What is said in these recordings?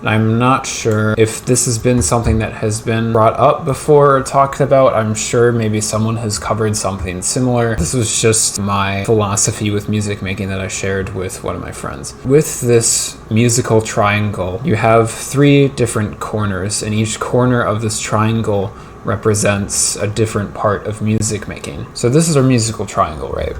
I'm not sure if this has been something that has been brought up before or talked about. I'm sure maybe someone has covered something similar. This was just my philosophy with music making that I shared with one of my friends. With this musical triangle, you have 3 different corners, and each corner of this triangle represents a different part of music making. So this is our musical triangle, right?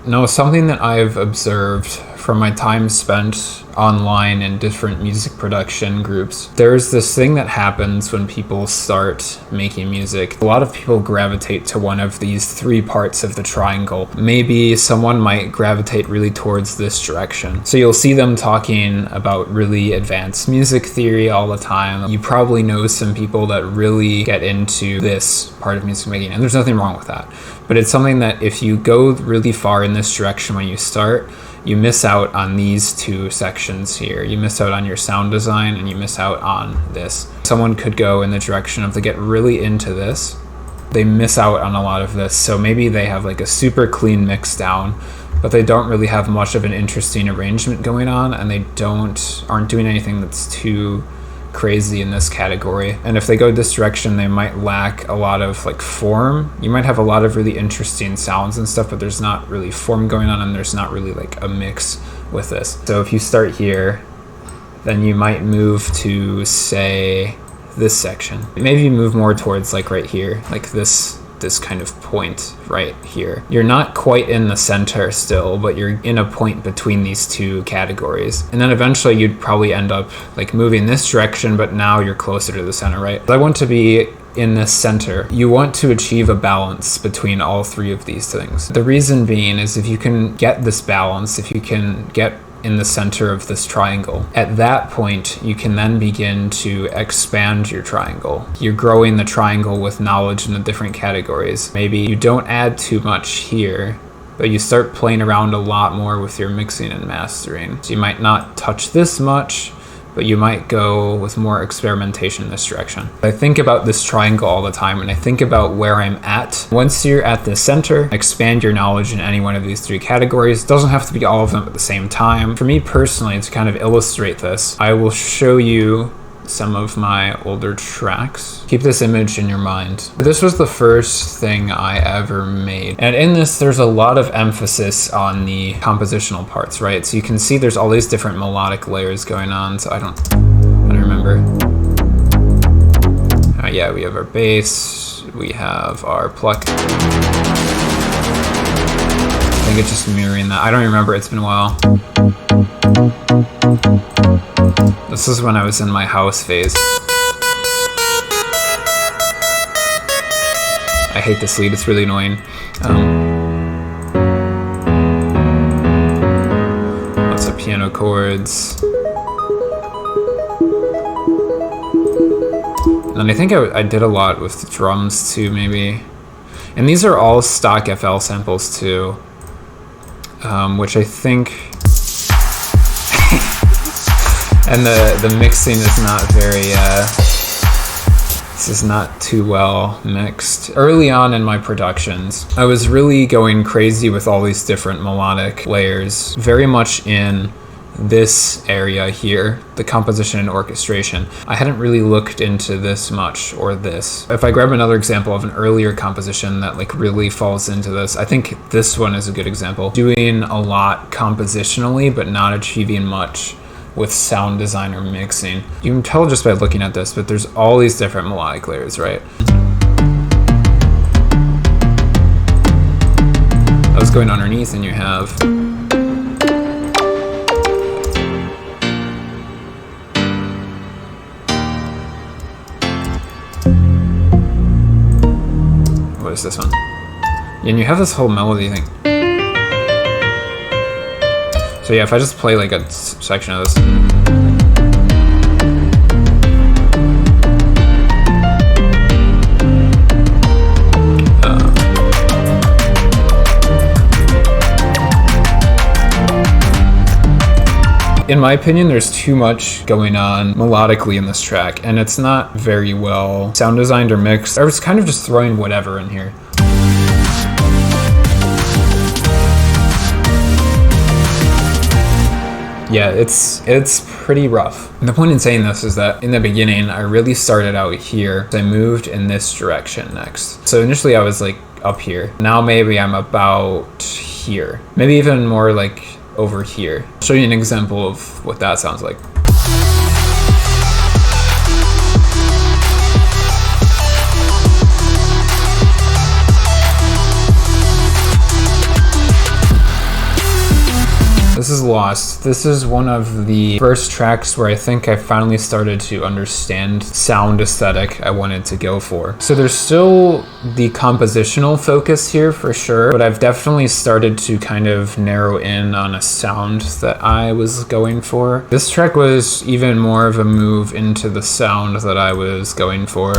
Now, something that I've observed from my time spent online in different music production groups, there's this thing that happens when people start making music. A lot of people gravitate to one of these 3 parts of the triangle. Maybe someone might gravitate really towards this direction. So you'll see them talking about really advanced music theory all the time. You probably know some people that really get into this part of music making, and there's nothing wrong with that. But it's something that if you go really far in this direction when you start, you miss out on these 2 sections here. You miss out on your sound design, and you miss out on this. Someone could go in the direction of they get really into this. They miss out on a lot of this. So maybe they have like a super clean mix down, but they don't really have much of an interesting arrangement going on, and they aren't doing anything that's too crazy in this category. And if they go this direction, they might lack a lot of like form. You might have a lot of really interesting sounds and stuff, but there's not really form going on, and there's not really like a mix with this. So if you start here, then you might move to, say, this section. Maybe you move more towards like right here, like this kind of point right here. You're not quite in the center still, but you're in a point between these 2 categories. And then eventually you'd probably end up like moving this direction, but now you're closer to the center, right? I want to be in this center. You want to achieve a balance between all 3 of these things. The reason being is if you can get this balance, if you can get in the center of this triangle, at that point you can then begin to expand your triangle. You're growing the triangle with knowledge in the different categories. Maybe you don't add too much here, but you start playing around a lot more with your mixing and mastering. So you might not touch this much, but you might go with more experimentation in this direction. I think about this triangle all the time, and I think about where I'm at. Once you're at the center, expand your knowledge in any one of these 3 categories. It doesn't have to be all of them at the same time. For me personally, to kind of illustrate this, I will show you some of my older tracks. Keep this image in your mind. This was the first thing I ever made. And in this, there's a lot of emphasis on the compositional parts, right? So you can see there's all these different melodic layers going on. So I don't remember. Yeah, we have our bass, we have our pluck. I think it's just mirroring that. I don't remember, it's been a while. This is when I was in my house phase. I hate this lead, it's really annoying. Lots of piano chords. And I think I did a lot with drums too, maybe. And these are all stock FL samples too, which I think... And the mixing is not very, this is not too well mixed. Early on in my productions, I was really going crazy with all these different melodic layers, very much in this area here, the composition and orchestration. I hadn't really looked into this much, or this. If I grab another example of an earlier composition that like really falls into this, I think this one is a good example. Doing a lot compositionally, but not achieving much with sound design or mixing. You can tell just by looking at this, but there's all these different melodic layers, right? I was going underneath, and you have... What is this one? And you have this whole melody thing. So yeah, if I just play like a section of this. In my opinion, there's too much going on melodically in this track, and it's not very well sound designed or mixed. I was kind of just throwing whatever in here. yeah, it's pretty rough. And the point in saying this is that in the beginning, I really started out here. I moved in this direction next. So initially I was like up here. Now maybe I'm about here. Maybe even more like over here. I'll show you an example of what that sounds like. This is Lost. This is one of the first tracks where I think I finally started to understand sound aesthetic I wanted to go for. So there's still the compositional focus here for sure, but I've definitely started to kind of narrow in on a sound that I was going for. This track was even more of a move into the sound that I was going for.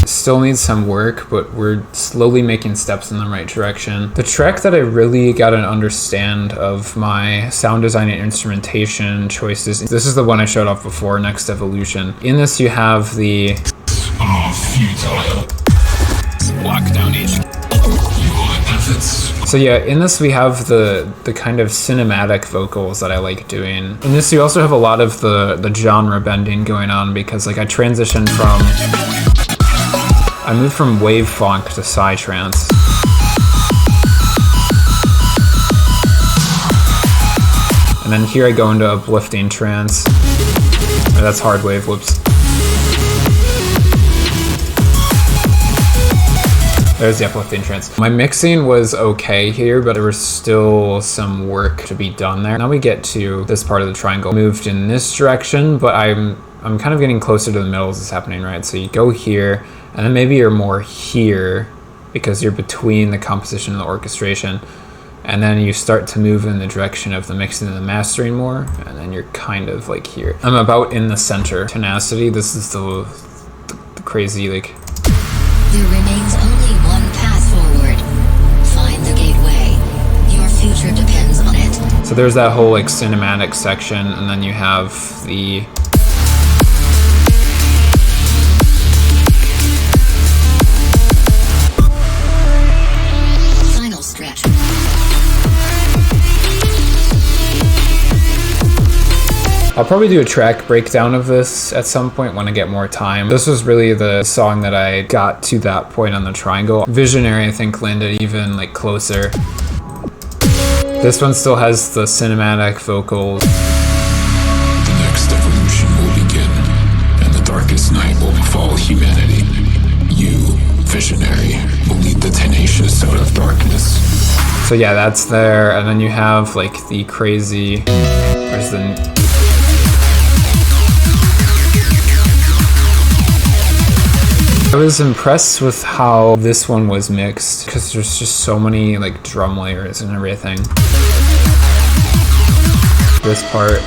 Still needs some work, but we're slowly making steps in the right direction. The track that I really got an understand of my sound design and instrumentation choices, this is the one I showed off before, Next Evolution. In this you have the lockdown HQ. So yeah, in this we have the kind of cinematic vocals that I like doing. In this you also have a lot of the genre bending going on, because like I transitioned from I moved from wave funk to psytrance. And then here I go into uplifting trance. Oh, that's Hardwave, whoops. There's the uplifting trance. My mixing was okay here, but there was still some work to be done there. Now we get to this part of the triangle. Moved in this direction, but I'm kind of getting closer to the middle as it's happening, right? So you go here, and then maybe you're more here because you're between the composition and the orchestration. And then you start to move in the direction of the mixing and the mastering more, and then you're kind of like here. I'm about in the center. Tenacity, this is the crazy like... There remains only one path forward. Find the gateway. Your future depends on it. So there's that whole like cinematic section, and then you have the... I'll probably do a track breakdown of this at some point when I get more time. This was really the song that I got to that point on the triangle. Visionary, I think, landed even like closer. This one still has the cinematic vocals. The next evolution will begin, and the darkest night will befall humanity. You, Visionary, will lead the tenacious out of darkness. So yeah, that's there, and then you have like the crazy... Where's the... I was impressed with how this one was mixed, because there's just so many like drum layers and everything. This part, it's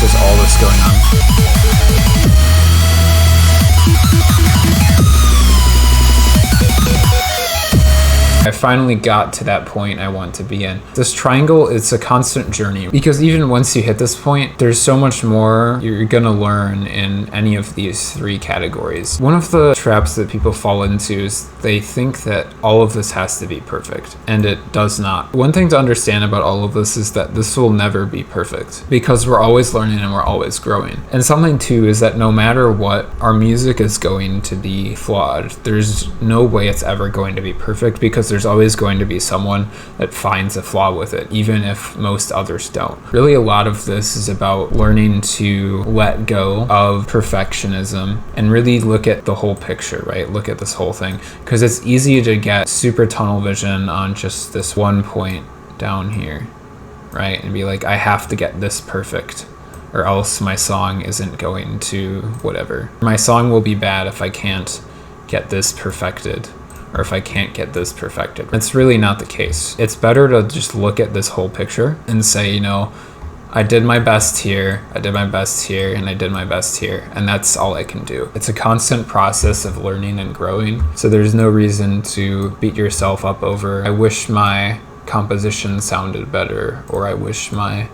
just all this going on. I finally got to that point I want to be in. This triangle, it's a constant journey, because even once you hit this point, there's so much more you're gonna learn in any of these three categories. One of the traps that people fall into is they think that all of this has to be perfect, and it does not. One thing to understand about all of this is that this will never be perfect, because we're always learning and we're always growing. And something too is that no matter what, our music is going to be flawed. There's no way it's ever going to be perfect, because there's always going to be someone that finds a flaw with it, even if most others don't. Really, a lot of this is about learning to let go of perfectionism and really look at the whole picture, right? Look at this whole thing, because it's easy to get super tunnel vision on just this one point down here, right? And be like, I have to get this perfect, or else my song isn't going to whatever. My song will be bad if I can't get this perfected, or if I can't get this perfected. It's really not the case. It's better to just look at this whole picture and say, you know, I did my best here, I did my best here, and I did my best here, and that's all I can do. It's a constant process of learning and growing, so there's no reason to beat yourself up over, I wish my composition sounded better, or I wish my...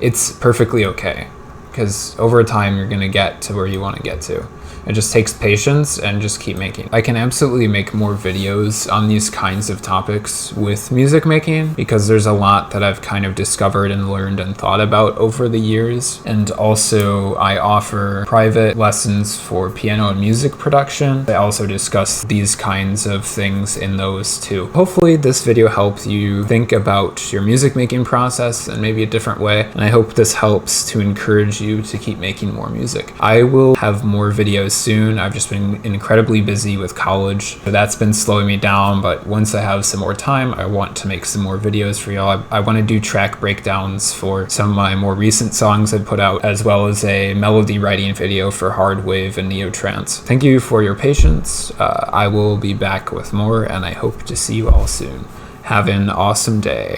It's perfectly okay, because over time you're gonna get to where you want to get to. It just takes patience and just keep making. I can absolutely make more videos on these kinds of topics with music making because there's a lot that I've kind of discovered and learned and thought about over the years. And also I offer private lessons for piano and music production. I also discuss these kinds of things in those too. Hopefully this video helped you think about your music making process in maybe a different way. And I hope this helps to encourage you to keep making more music. I will have more videos soon. I've just been incredibly busy with college. So that's been slowing me down, but once I have some more time, I want to make some more videos for y'all. I want to do track breakdowns for some of my more recent songs I've put out, as well as a melody writing video for Hardwave and Neotrance. Thank you for your patience. I will be back with more, and I hope to see you all soon. Have an awesome day.